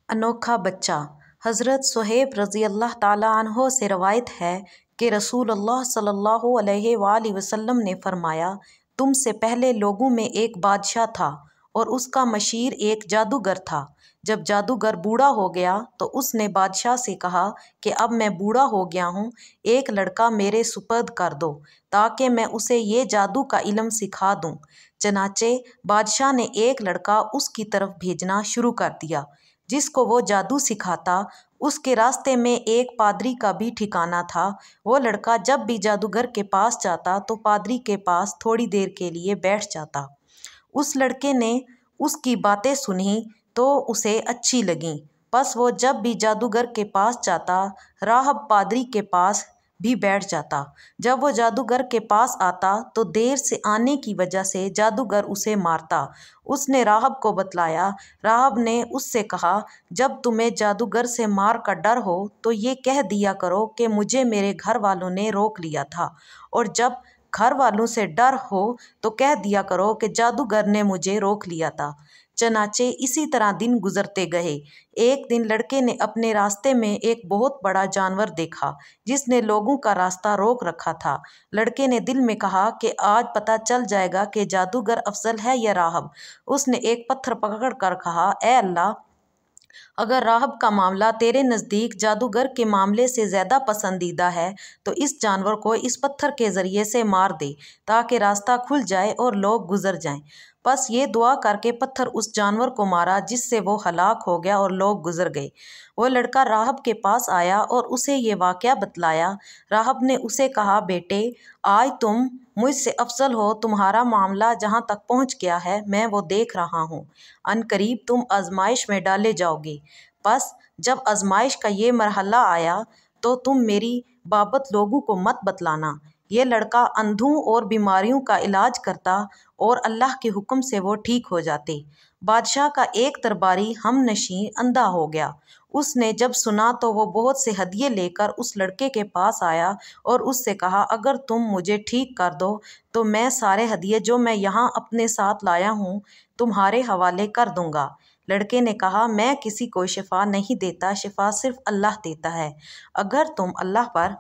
انوکھا بچہ۔ حضرت صہیب رضی اللہ تعالیٰ عنہ سے روایت ہے کہ رسول اللہ صلی اللہ علیہ وآلہ وسلم نے فرمایا، تم سے پہلے لوگوں میں ایک بادشاہ تھا اور اس کا مشیر ایک جادوگر تھا۔ جب جادوگر بوڑھا ہو گیا تو اس نے بادشاہ سے کہا کہ اب میں بوڑھا ہو گیا ہوں، ایک لڑکا میرے سپرد کر دو تاکہ میں اسے یہ جادو کا علم سکھا دوں۔ چنانچہ بادشاہ نے ایک لڑکا اس کی طرف بھیجنا شروع کر دیا جس کو وہ جادو سکھاتا۔ اس کے راستے میں ایک پادری کا بھی ٹھکانہ تھا۔ وہ لڑکا جب بھی جادوگر کے پاس جاتا تو پادری کے پاس تھوڑی دیر کے لیے بیٹھ جاتا۔ اس لڑکے نے اس کی باتیں سنیں تو اسے اچھی لگیں، پس وہ جب بھی جادوگر کے پاس جاتا راہب پادری کے پاس بھی بیٹھ جاتا۔ جب وہ جادوگر کے پاس آتا تو دیر سے آنے کی وجہ سے جادوگر اسے مارتا۔ اس نے راہب کو بتلایا۔ راہب نے اس سے کہا، جب تمہیں جادوگر سے مار کا ڈر ہو تو یہ کہہ دیا کرو کہ مجھے میرے گھر والوں نے روک لیا تھا، اور جب گھر والوں سے ڈر ہو تو کہہ دیا کرو کہ جادوگر نے مجھے روک لیا تھا۔ چنانچہ اسی طرح دن گزرتے گئے۔ ایک دن لڑکے نے اپنے راستے میں ایک بہت بڑا جانور دیکھا جس نے لوگوں کا راستہ روک رکھا تھا۔ لڑکے نے دل میں کہا کہ آج پتہ چل جائے گا کہ جادوگر افضل ہے یا راہب۔ اس نے ایک پتھر پکڑ کر کہا، اے اللہ! اگر راہب کا معاملہ تیرے نزدیک جادوگر کے معاملے سے زیادہ پسندیدہ ہے تو اس جانور کو اس پتھر کے ذریعے سے مار دے تاکہ راستہ کھل جائے اور لوگ گزر جائیں۔ بس یہ دعا کر کے پتھر اس جانور کو مارا جس سے وہ ہلاک ہو گیا اور لوگ گزر گئے۔ وہ لڑکا راہب کے پاس آیا اور اسے یہ واقعہ بتلایا۔ راہب نے اسے کہا، بیٹے، آج تم مجھ سے افضل ہو، تمہارا معاملہ جہاں تک پہنچ گیا ہے میں وہ دیکھ رہا ہوں، عنقریب تم آزمائش میں ڈالے جاؤ گے۔ بس جب آزمائش کا یہ مرحلہ آیا تو تم میری بابت لوگوں کو مت بتلانا۔ یہ لڑکا اندھوں اور بیماریوں کا علاج کرتا اور اللہ کے حکم سے وہ ٹھیک ہو جاتے۔ بادشاہ کا ایک درباری ہم نشین اندھا ہو گیا۔ اس نے جب سنا تو وہ بہت سے ہدیے لے کر اس لڑکے کے پاس آیا اور اس سے کہا، اگر تم مجھے ٹھیک کر دو تو میں سارے ہدیے جو میں یہاں اپنے ساتھ لایا ہوں تمہارے حوالے کر دوں گا۔ لڑکے نے کہا، میں کسی کو شفا نہیں دیتا، شفا صرف اللہ دیتا ہے۔ اگر تم اللہ پر